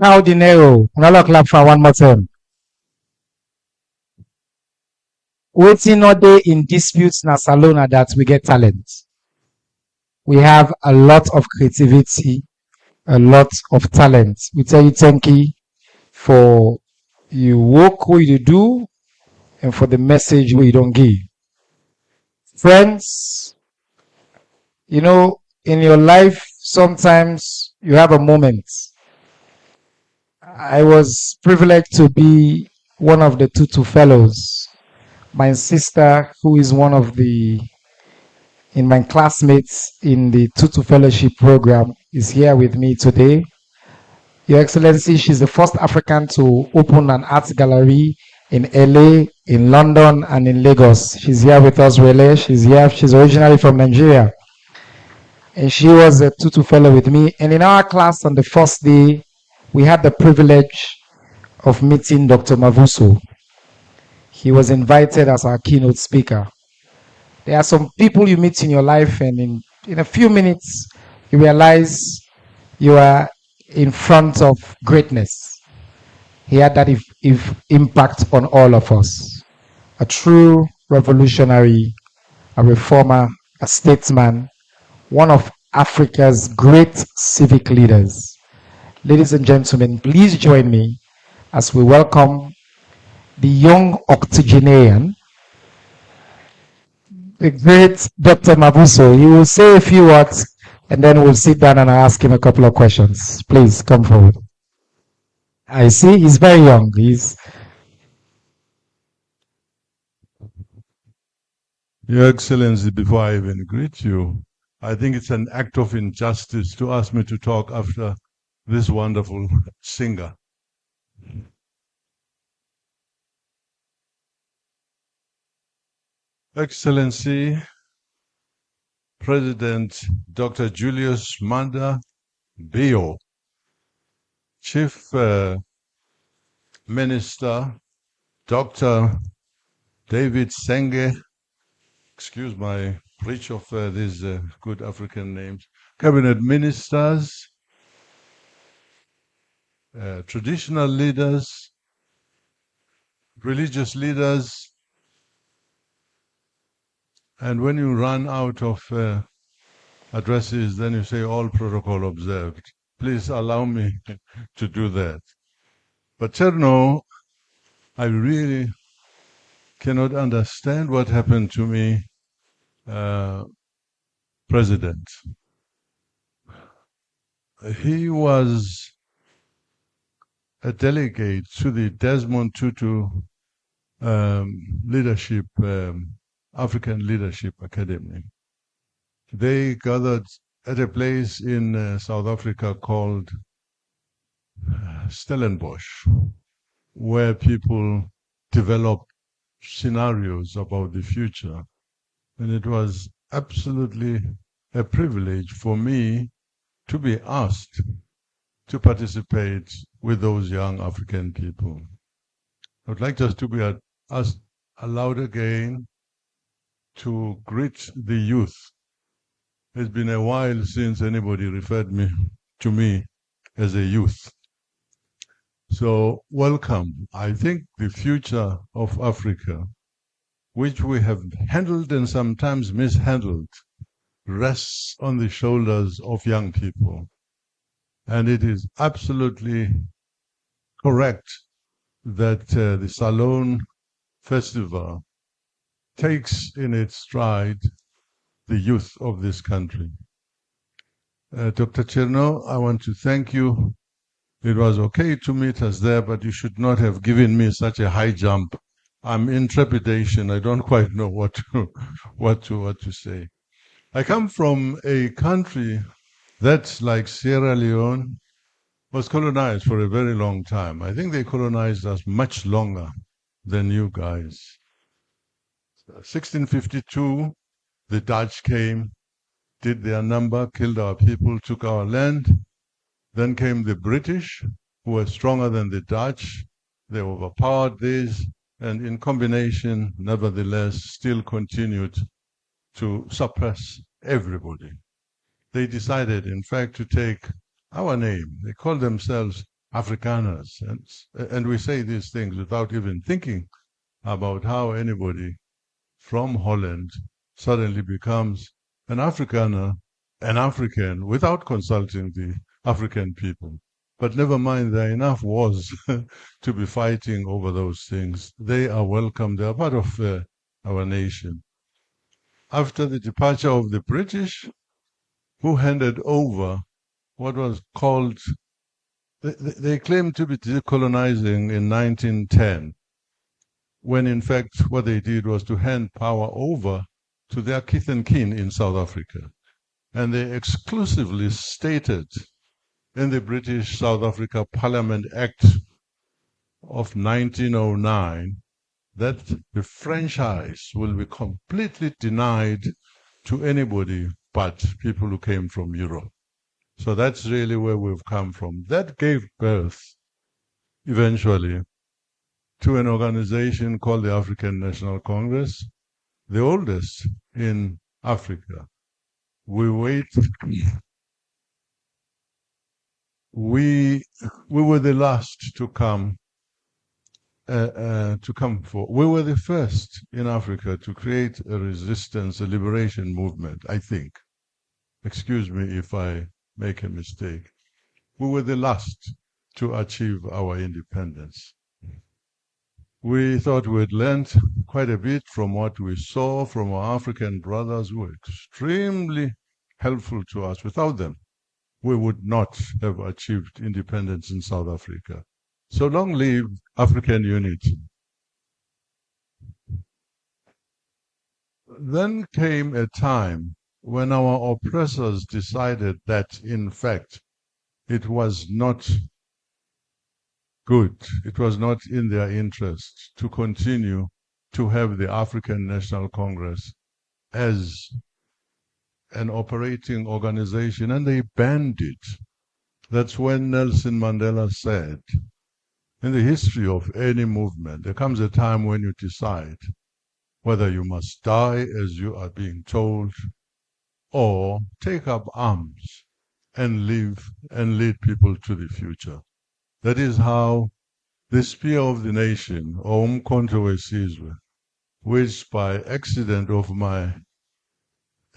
How dinero? Another clap for one more time. Waiting all day in disputes na Salone that we get talent. We have a lot of creativity, a lot of talent. We tell you thank you for you work what you do and for the message what you don't give. Friends, you know, in your life, sometimes you have a moment. I was privileged to be one of the Tutu fellows. My sister, who is one of the in my classmates in the Tutu Fellowship program, is here with me today. Your Excellency, she's the first African to open an art gallery in LA, in London, and in Lagos. She's here with us, really. She's here. She's originally from Nigeria. And she was a Tutu fellow with me. And in our class on the first day, we had the privilege of meeting Dr. Mavuso. He was invited as our keynote speaker. There are some people you meet in your life, and in a few minutes, you realize you are in front of greatness. He had that impact on all of us. A true revolutionary, a reformer, a statesman, one of Africa's great civic leaders. Ladies and gentlemen, please join me as we welcome the young octogenarian, the great Dr. Mavuso. He will say a few words and then we'll sit down and I'll ask him a couple of questions. Please come forward. I see he's very young. Your Excellency, before I even greet you, I think it's an act of injustice to ask me to talk after this wonderful singer. Excellency, President Dr. Julius Manda Bio, Chief Minister Dr. David Senge, excuse my breach of these good African names, Cabinet Ministers, traditional leaders, religious leaders, and when you run out of addresses, then you say all protocol observed. Please allow me to do that. But Cherno, I really cannot understand what happened to me, President. He was a delegate to the Desmond Tutu leadership African Leadership Academy. They gathered at a place in South Africa called Stellenbosch, where people develop scenarios about the future. And it was absolutely a privilege for me to be asked to participate with those young African people. I would like just to be allowed again to greet the youth. It's been a while since anybody referred to me as a youth. So welcome. I think the future of Africa, which we have handled and sometimes mishandled, rests on the shoulders of young people. And it is absolutely correct that the Salone Festival takes in its stride the youth of this country. Dr. Cherno, I want to thank you. It was okay to meet us there, but you should not have given me such a high jump. I'm in trepidation. I don't quite know what to say. I come from a country that, like Sierra Leone, was colonized for a very long time. I think they colonized us much longer than you guys. 1652, the Dutch came, did their number, killed our people, took our land. Then came the British, who were stronger than the Dutch. They overpowered these, and in combination, nevertheless, still continued to suppress everybody. They decided, in fact, to take our name. They called themselves Afrikaners. And we say these things without even thinking about how anybody from Holland suddenly becomes an Afrikaner, an African, without consulting the African people. But never mind, there are enough wars to be fighting over those things. They are welcome. They are part of our nation. After the departure of the British, who handed over what was called, they claimed to be decolonizing in 1910, when in fact what they did was to hand power over to their kith and kin in South Africa. And they exclusively stated in the British South Africa Parliament Act of 1909 that the franchise will be completely denied to anybody but people who came from Europe. So that's really where we've come from. That gave birth eventually to an organization called the African National Congress, the oldest in Africa. We were the last to come for. We were the first in Africa to create a resistance, a liberation movement, I think. Excuse me if I make a mistake. We were the last to achieve our independence. We thought we'd learned quite a bit from what we saw from our African brothers who were extremely helpful to us. Without them, we would not have achieved independence in South Africa. So long live African unity. Then came a time when our oppressors decided that, in fact, it was not good, it was not in their interest to continue to have the African National Congress as an operating organization, and they banned it. That's when Nelson Mandela said, in the history of any movement, there comes a time when you decide whether you must die as you are being told, or take up arms and live and lead people to the future. That is how the Spear of the Nation, or Umkhonto weSizwe, which by accident of my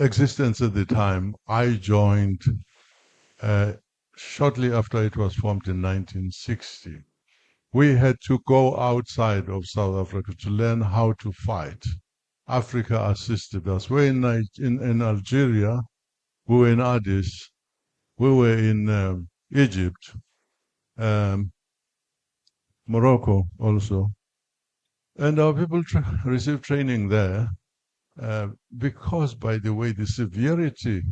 existence at the time, I joined shortly after it was formed in 1960. We had to go outside of South Africa to learn how to fight. Africa assisted us. We're in Algeria, we were in Addis, we were in Egypt, Morocco also. And our people received training there because, by the way, the severity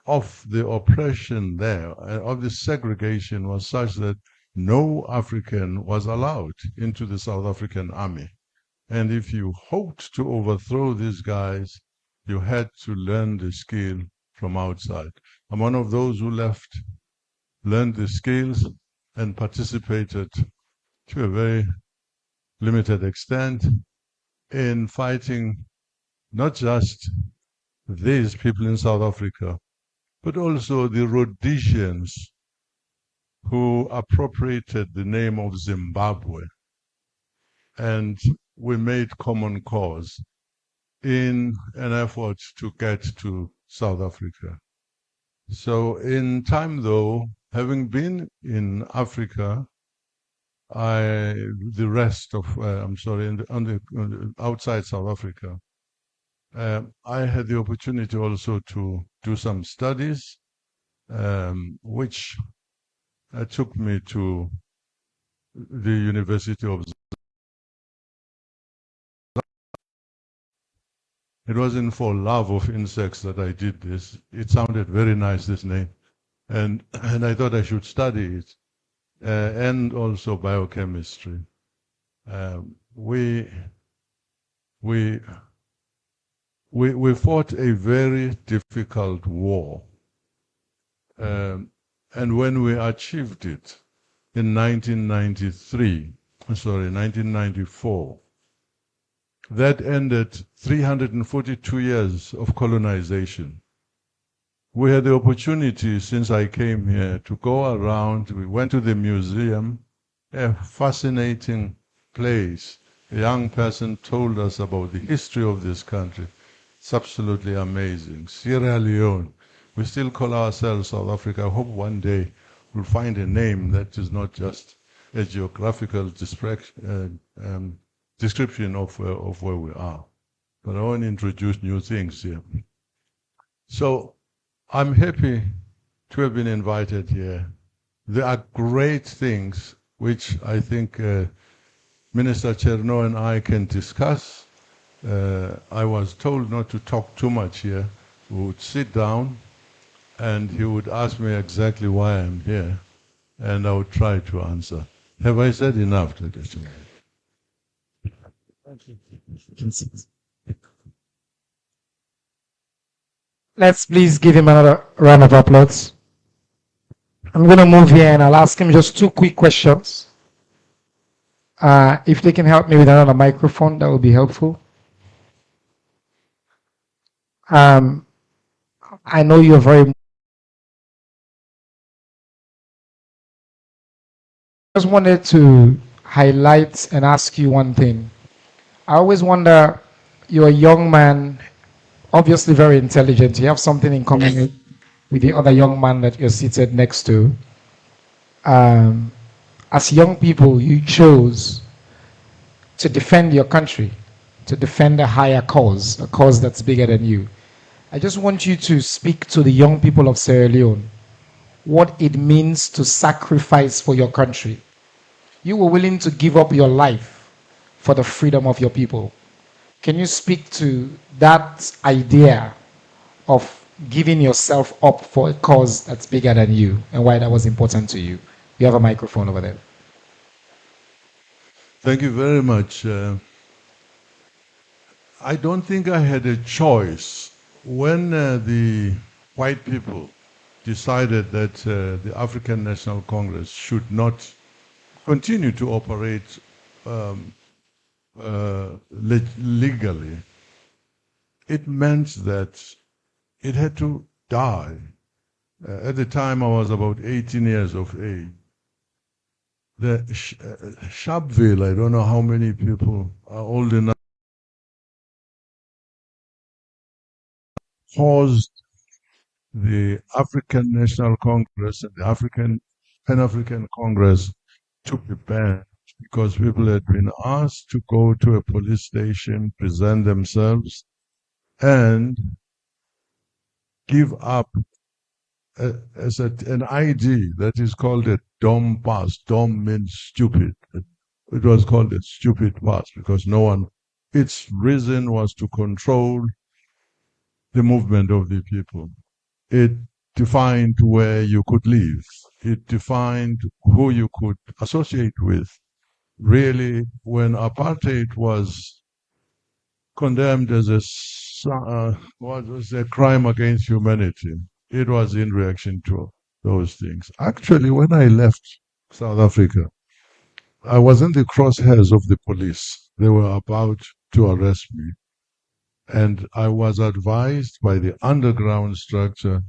of the oppression there, of the segregation was such that no African was allowed into the South African army. And if you hoped to overthrow these guys, you had to learn the skill from outside. I'm one of those who left, learned the skills, and participated to a very limited extent in fighting not just these people in South Africa, but also the Rhodesians who appropriated the name of Zimbabwe. And we made common cause in an effort to get to South Africa. So in time, though, having been in Africa, outside South Africa, I had the opportunity also to do some studies, which took me to the University of. It wasn't for love of insects that I did this. It sounded very nice, this name, and I thought I should study it, and also biochemistry. We fought a very difficult war, and when we achieved it in 1994, that ended 342 years of colonization. We had the opportunity since I came here to go around. We went to the museum, a fascinating place. A young person told us about the history of this country. It's absolutely amazing. Sierra Leone. We still call ourselves South Africa. I hope one day we'll find a name that is not just a geographical description of where we are. But I want to introduce new things here. So I'm happy to have been invited here. There are great things which I think Minister Cherno and I can discuss. I was told not to talk too much here. We would sit down and he would ask me exactly why I'm here, and I would try to answer. Have I said enough, Dr. Cherno? Thank you. Let's please give him another round of applause. I'm going to move here and I'll ask him just two quick questions. If they can help me with another microphone, that would be helpful. I know you're very. Just wanted to highlight and ask you one thing. I always wonder, you're a young man, obviously very intelligent. You have something in common with the other young man that you're seated next to. As young people, you chose to defend your country, to defend a higher cause, a cause that's bigger than you. I just want you to speak to the young people of Sierra Leone, what it means to sacrifice for your country. You were willing to give up your life for the freedom of your people. Can you speak to that idea of giving yourself up for a cause that's bigger than you and why that was important to you? You have a microphone over there. Thank you very much. I don't think I had a choice. When the white people decided that the African National Congress should not continue to operate legally, it meant that it had to die. At the time, I was about 18 years of age. The Sharpeville, I don't know how many people are old enough, caused the African National Congress and the Pan-African Congress to be banned because people had been asked to go to a police station, present themselves, and give up an ID that is called a DOM pass. DOM means stupid. It was called a stupid pass because its reason was to control the movement of the people. It defined where you could live. It defined who you could associate with. Really, when apartheid was condemned as a crime against humanity, it was in reaction to those things. Actually, when I left South Africa, I was in the crosshairs of the police. They were about to arrest me. And I was advised by the underground structure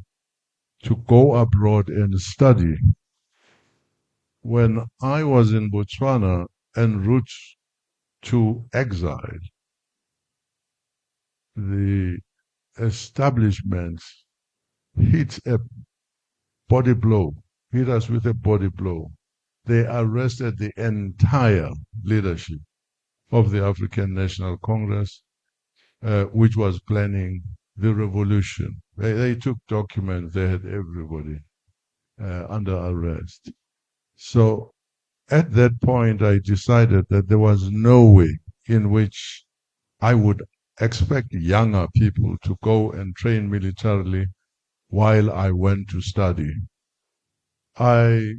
to go abroad and study. When I was in Botswana en route to exile, the establishment hit a body blow, hit us with a body blow. They arrested the entire leadership of the African National Congress, which was planning the revolution. They took documents, they had everybody under arrest. So at that point, I decided that there was no way in which I would expect younger people to go and train militarily while I went to study. I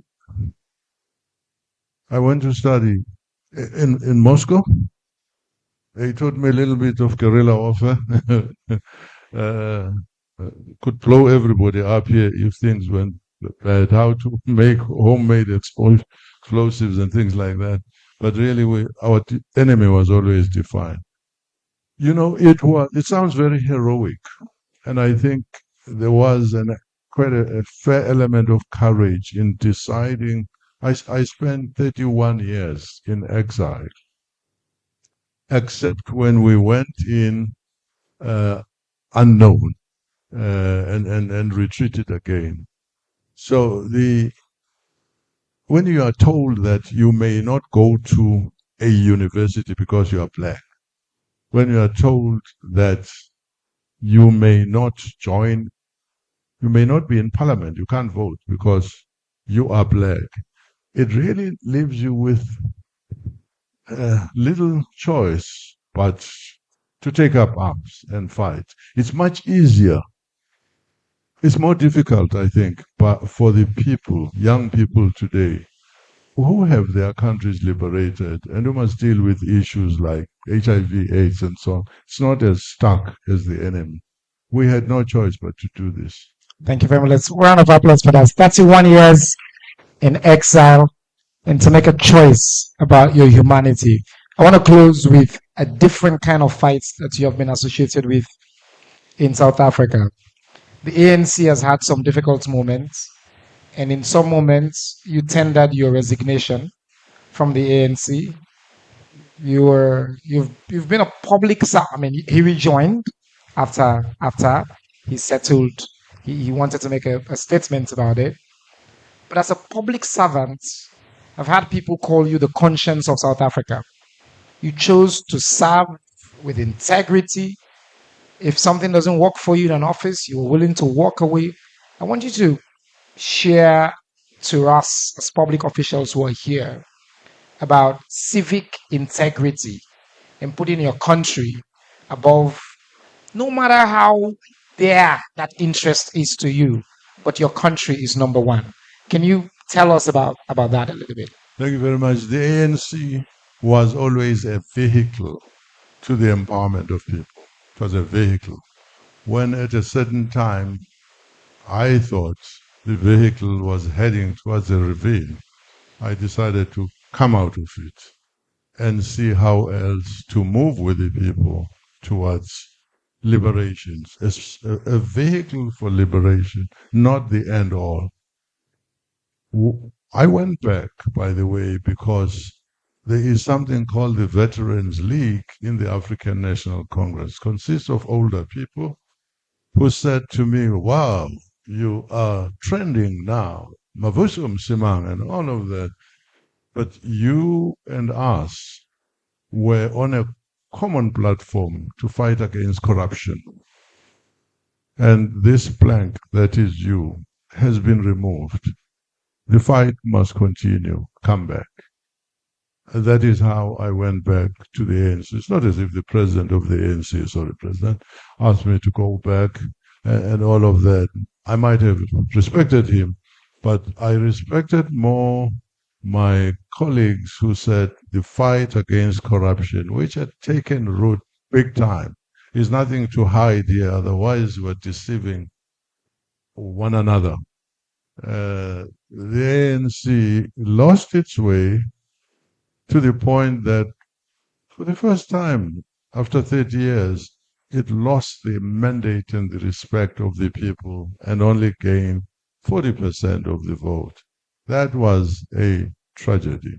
went to study in Moscow. They taught me a little bit of guerrilla warfare. Could blow everybody up here if things went bad. How to make homemade explosives and things like that. But really, our enemy was always defined. You know, it sounds very heroic, and I think there was quite a fair element of courage in deciding. I spent 31 years in exile, except when we went in uh, unknown and retreated again. So when you are told that you may not go to a university because you are black, when you are told that you may not join, you may not be in parliament, you can't vote because you are black, it really leaves you with little choice but to take up arms and fight. It's much easier. It's more difficult, I think, but for the people, young people today, who have their countries liberated and who must deal with issues like HIV, AIDS, and so on. It's not as stark as the enemy. We had no choice but to do this. Thank you very much. Let's round of applause for that. 31 years in exile and to make a choice about your humanity. I want to close with a different kind of fight that you have been associated with in South Africa. The ANC has had some difficult moments, and in some moments, you tendered your resignation from the ANC. You've been a public. I mean, he rejoined after he settled. He wanted to make a statement about it. But as a public servant, I've had people call you the conscience of South Africa. You chose to serve with integrity. If something doesn't work for you in an office, you were willing to walk away. I want you to share to us as public officials who are here about civic integrity and putting your country above, no matter how there that interest is to you, but your country is number one. Can you tell us about that a little bit? Thank you very much. The ANC was always a vehicle to the empowerment of people. It was a vehicle. When at a certain time I thought the vehicle was heading towards a ravine, I decided to come out of it and see how else to move with the people towards liberations. A vehicle for liberation, not the end all. I went back, by the way, because there is something called the Veterans League in the African National Congress. It consists of older people who said to me, wow, you are trending now, Mavusum Simang and all of that. But you and us were on a common platform to fight against corruption. And this plank, that is you, has been removed. The fight must continue. Come back. And that is how I went back to the ANC. It's not as if the president of the ANC, president, asked me to go back and all of that. I might have respected him, but I respected more my colleagues who said the fight against corruption, which had taken root big time, is nothing to hide here. Otherwise, we're deceiving one another. The ANC lost its way to the point that for the first time after 30 years, it lost the mandate and the respect of the people and only gained 40% of the vote. That was a tragedy.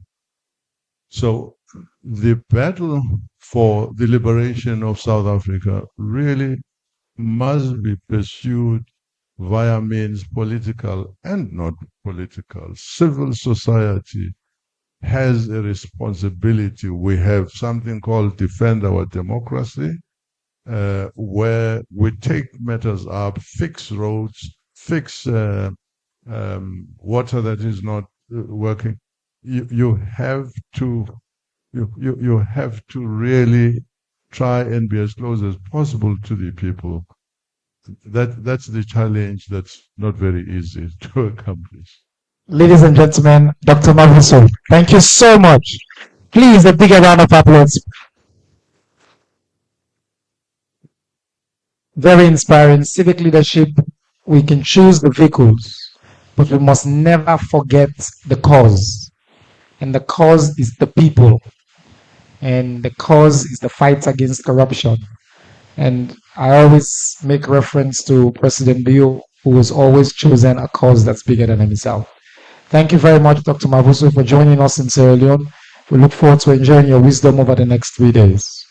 So the battle for the liberation of South Africa really must be pursued via means political and not political. Civil society has a responsibility. We have something called Defend Our Democracy, where we take matters up, fix roads, fix water that is not working. You have to really try and be as close as possible to the people. That's the challenge that's not very easy to accomplish. Ladies and gentlemen, Dr. Mavuso, thank you so much. Please, a bigger round of applause. Very inspiring. Civic leadership, we can choose the vehicles, but we must never forget the cause. And the cause is the people. And the cause is the fight against corruption. And I always make reference to President Bio, who has always chosen a cause that's bigger than himself. Thank you very much, Dr. Mavuso, for joining us in Sierra Leone. We look forward to enjoying your wisdom over the next 3 days.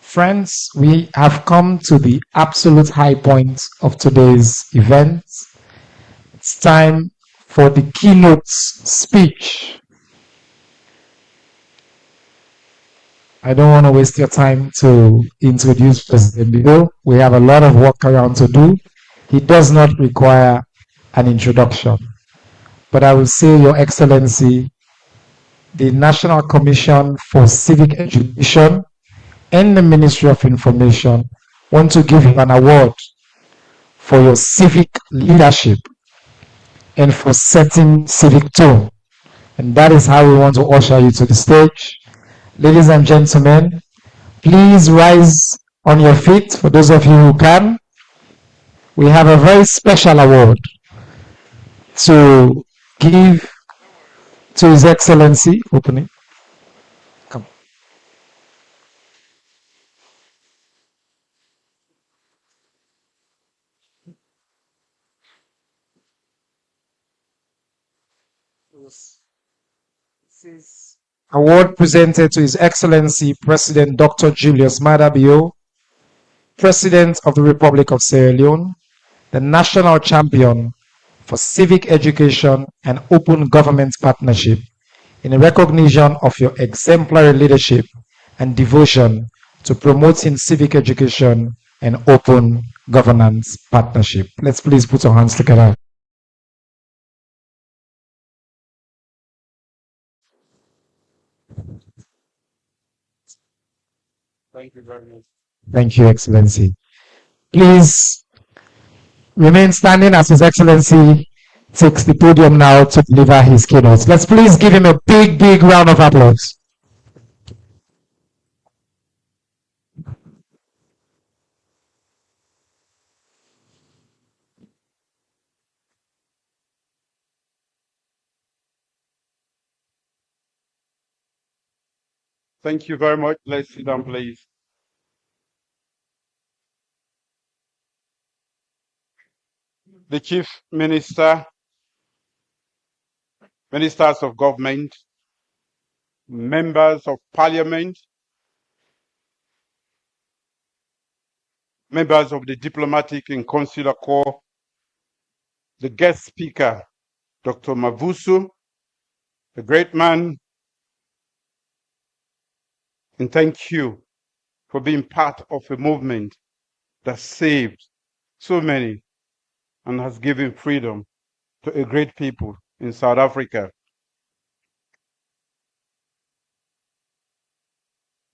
Friends, we have come to the absolute high point of today's event. It's time for the keynote speech. I don't want to waste your time to introduce President Bido. We have a lot of work around to do. He does not require an introduction. But I will say, Your Excellency, the National Commission for Civic Education and the Ministry of Information want to give you an award for your civic leadership and for setting civic tone. And that is how we want to usher you to the stage. Ladies and gentlemen, please rise on your feet for those of you who can. We have a very special award to give to His Excellency. Opening. Come. This is award presented to His Excellency President Dr. Julius Maada Bio, President of the Republic of Sierra Leone, the national champion for civic education and open government partnership, in recognition of your exemplary leadership and devotion to promoting civic education and open governance partnership. Let's please put our hands together. Thank you very much. Thank you, Excellency. Please remain standing as His Excellency takes the podium now to deliver his keynote. Let's please give him a big, big round of applause. Thank you very much. Let's sit down, please. The Chief Minister, Ministers of Government, Members of Parliament, members of the Diplomatic and Consular Corps, the guest speaker, Dr. Mavuso, a great man, and thank you for being part of a movement that saved so many and has given freedom to a great people in South Africa.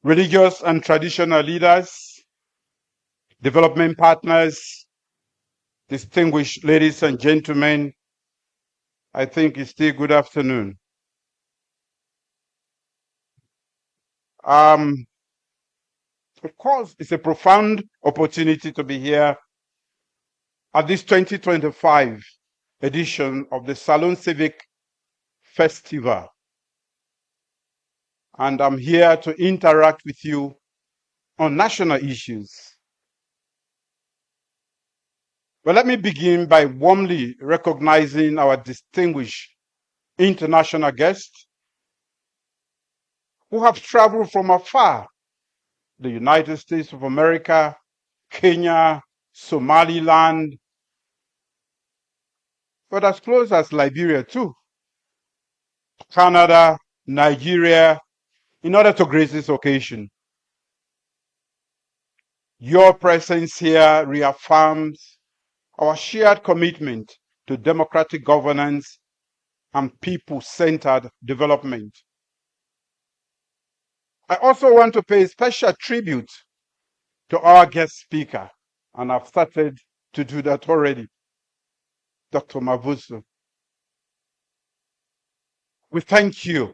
Religious and traditional leaders, development partners, distinguished ladies and gentlemen, I think it's still good afternoon. Of course, it's a profound opportunity to be here at this 2025 edition of the Salone Civic Festival. And I'm here to interact with you on national issues. But let me begin by warmly recognizing our distinguished international guests who have traveled from afar, the United States of America, Kenya, Somaliland, but as close as Liberia too, Canada, Nigeria, in order to grace this occasion. Your presence here reaffirms our shared commitment to democratic governance and people-centered development. I also want to pay special tribute to our guest speaker, and I've started to do that already, Dr. Mavuso. We thank you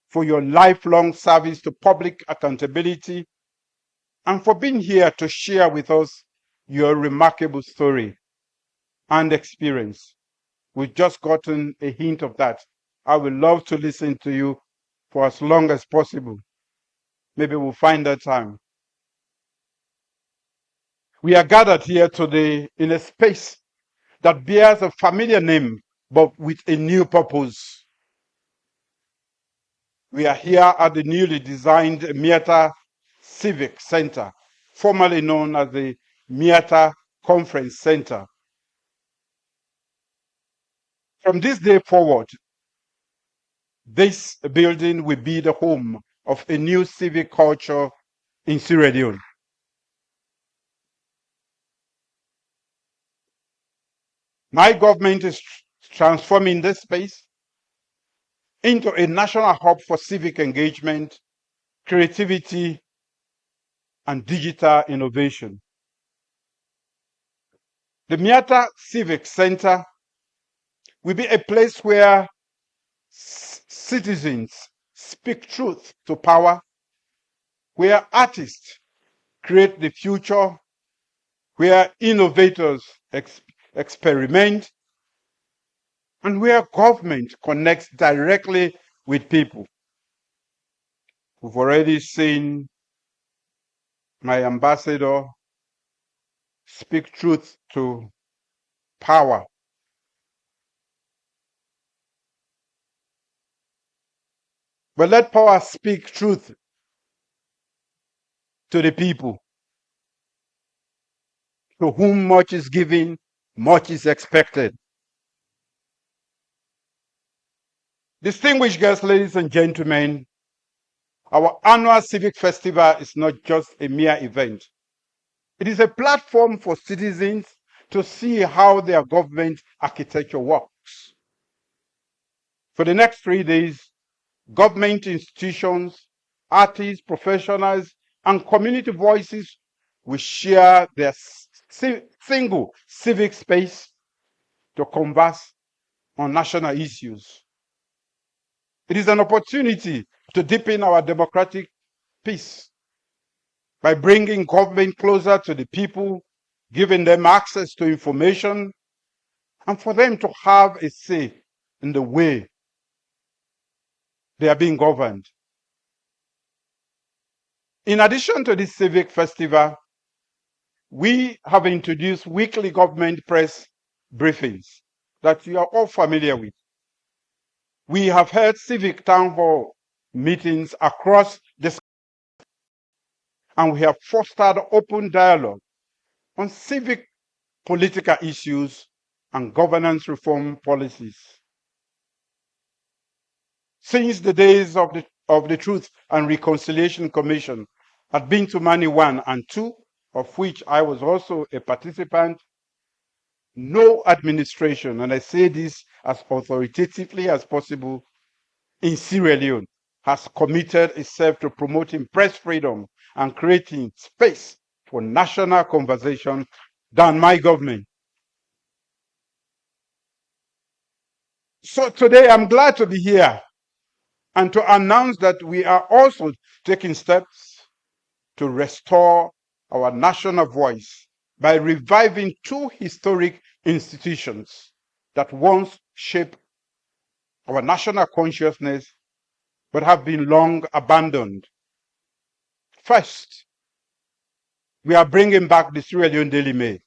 for your lifelong service to public accountability and for being here to share with us your remarkable story and experience. We've just gotten a hint of that. I would love to listen to you for as long as possible. Maybe we'll find that time. We are gathered here today in a space that bears a familiar name, but with a new purpose. We are here at the newly designed Miata Civic Center, formerly known as the Miata Conference Center. From this day forward, this building will be the home of a new civic culture in Sierra Leone. My government is transforming this space into a national hub for civic engagement, creativity, and digital innovation. The Miata Civic Center will be a place where citizens speak truth to power, where artists create the future, where innovators experiment, and where government connects directly with people. We've already seen my ambassador speak truth to power. But let power speak truth to the people. To whom much is given, much is expected. Distinguished guests, ladies and gentlemen, our annual Civic Festival is not just a mere event. It is a platform for citizens to see how their government architecture works. For the next 3 days, government institutions, artists, professionals, and community voices will share their single civic space to converse on national issues. It is an opportunity to deepen our democratic peace by bringing government closer to the people, giving them access to information, and for them to have a say in the way they are being governed. In addition to this civic festival, we have introduced weekly government press briefings that you are all familiar with. We have held civic town hall meetings across the and we have fostered open dialogue on civic political issues and governance reform policies. Since the days of the Truth and Reconciliation Commission at Bintumani 1 and 2, of which I was also a participant, no administration, and I say this as authoritatively as possible, in Sierra Leone has committed itself to promoting press freedom and creating space for national conversation than my government. So today I'm glad to be here and to announce that we are also taking steps to restore our national voice by reviving two historic institutions that once shaped our national consciousness but have been long abandoned. First, we are bringing back the Sierra Leone Daily Mail.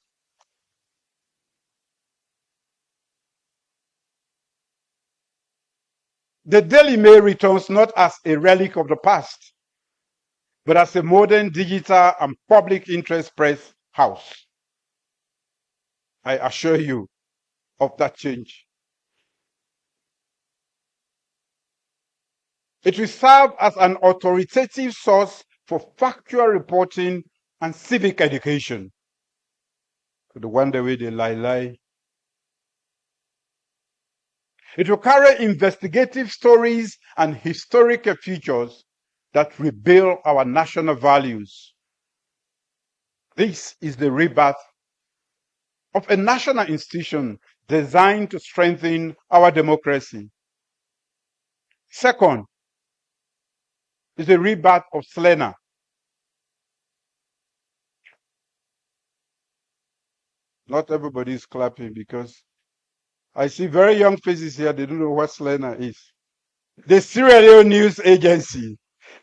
The Daily Mail returns not as a relic of the past, but as a modern digital and public interest press house. I assure you of that change. It will serve as an authoritative source for factual reporting and civic education. The one the way they lie. It will carry investigative stories and historical features that rebuild our national values. This is the rebirth of a national institution designed to strengthen our democracy. Second is the rebirth of Salone. Not everybody is clapping because I see very young faces here, they don't know what Salone is. The Sierra Leone News Agency,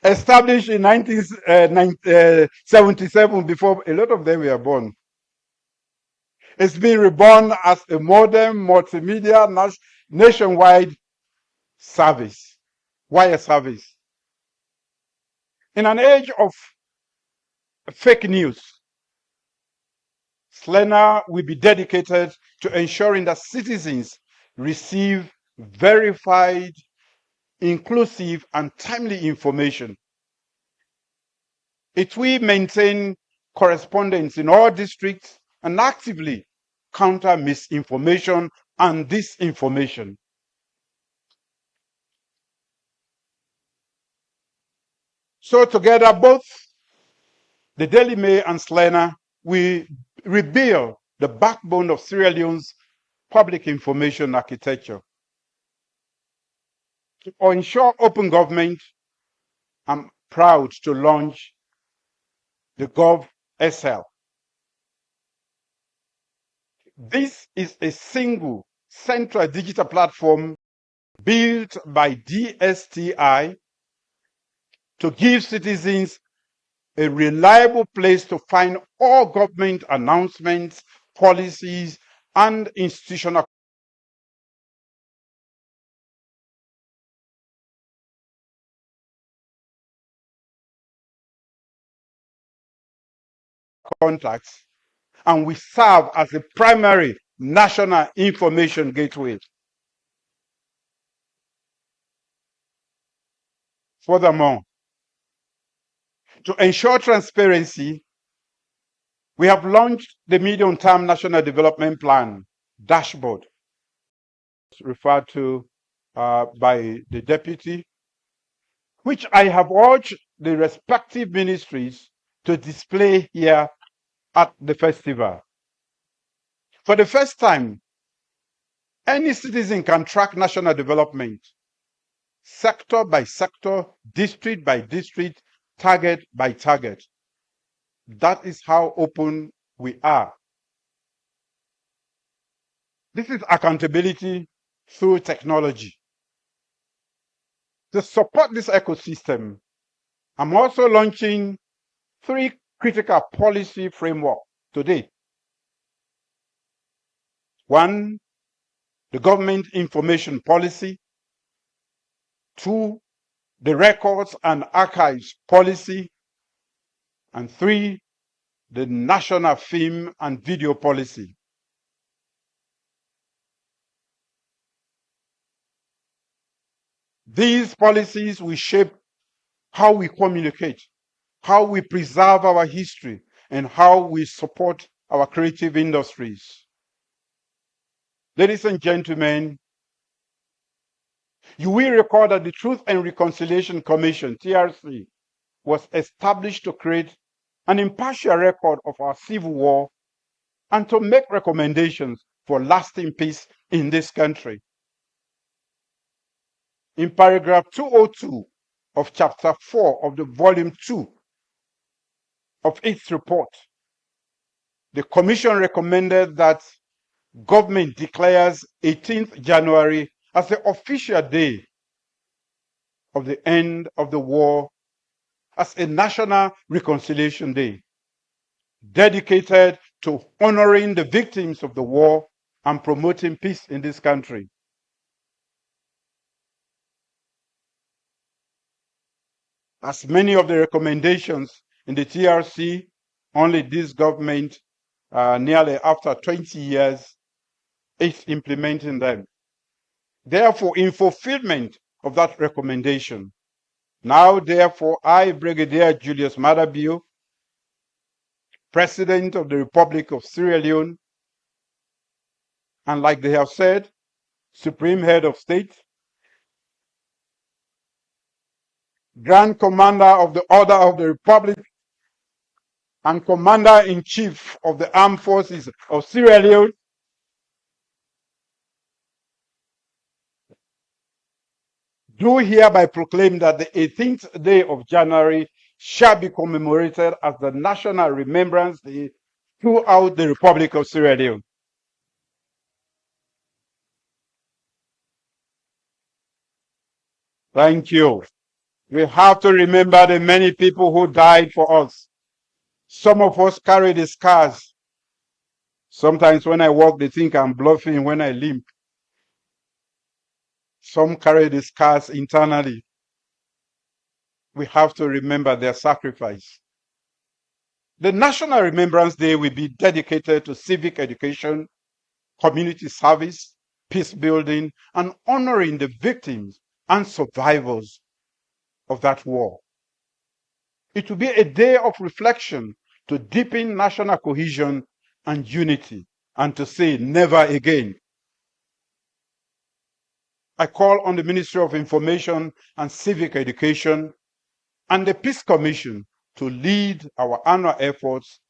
established in 1977, before a lot of them were born. It's been reborn as a modern multimedia nationwide service. Why a service? In an age of fake news, Salone will be dedicated to ensuring that citizens receive verified, inclusive, and timely information. It will maintain correspondence in all districts and actively counter misinformation and disinformation. So together, both the Daily Mail and Salone will rebuild the backbone of Sierra Leone's public information architecture. To ensure open government, I'm proud to launch the GovSL. This is a single central digital platform built by DSTI to give citizens a reliable place to find all government announcements, policies, and institutional contacts, and we serve as a primary national information gateway. Furthermore, to ensure transparency, we have launched the medium-term National Development Plan dashboard, referred to by the deputy, which I have urged the respective ministries to display here at the festival. For the first time, any citizen can track national development, sector by sector, district by district, target by target. That is how open we are. This is accountability through technology. To support this ecosystem, I'm also launching 3 critical policy frameworks today. 1, the government information policy. 2, the records and archives policy. And 3, the national film and video policy. These policies will shape how we communicate, how we preserve our history, and how we support our creative industries. Ladies and gentlemen, you will recall that the Truth and Reconciliation Commission, TRC, was established to create an impartial record of our civil war and to make recommendations for lasting peace in this country. In paragraph 202 of chapter 4 of the volume 2 of its report, the Commission recommended that government declares 18th January as the official day of the end of the war as a National Reconciliation Day, dedicated to honoring the victims of the war and promoting peace in this country. As many of the recommendations in the TRC, only this government, nearly after 20 years, is implementing them. Therefore, in fulfillment of that recommendation, now, therefore, I, Brigadier Julius Madabio, President of the Republic of Sierra Leone, and like they have said, Supreme Head of State, Grand Commander of the Order of the Republic, and Commander-in-Chief of the Armed Forces of Sierra Leone, do hereby proclaim that the 18th day of January shall be commemorated as the National Remembrance Day throughout the Republic of Sierra Leone. Thank you. We have to remember the many people who died for us. Some of us carry the scars. Sometimes when I walk, they think I'm bluffing when I limp. Some carry the scars internally. We have to remember their sacrifice. The National Remembrance Day will be dedicated to civic education, community service, peace building, and honoring the victims and survivors of that war. It will be a day of reflection to deepen national cohesion and unity, and to say never again. I call on the Ministry of Information and Civic Education and the Peace Commission to lead our annual efforts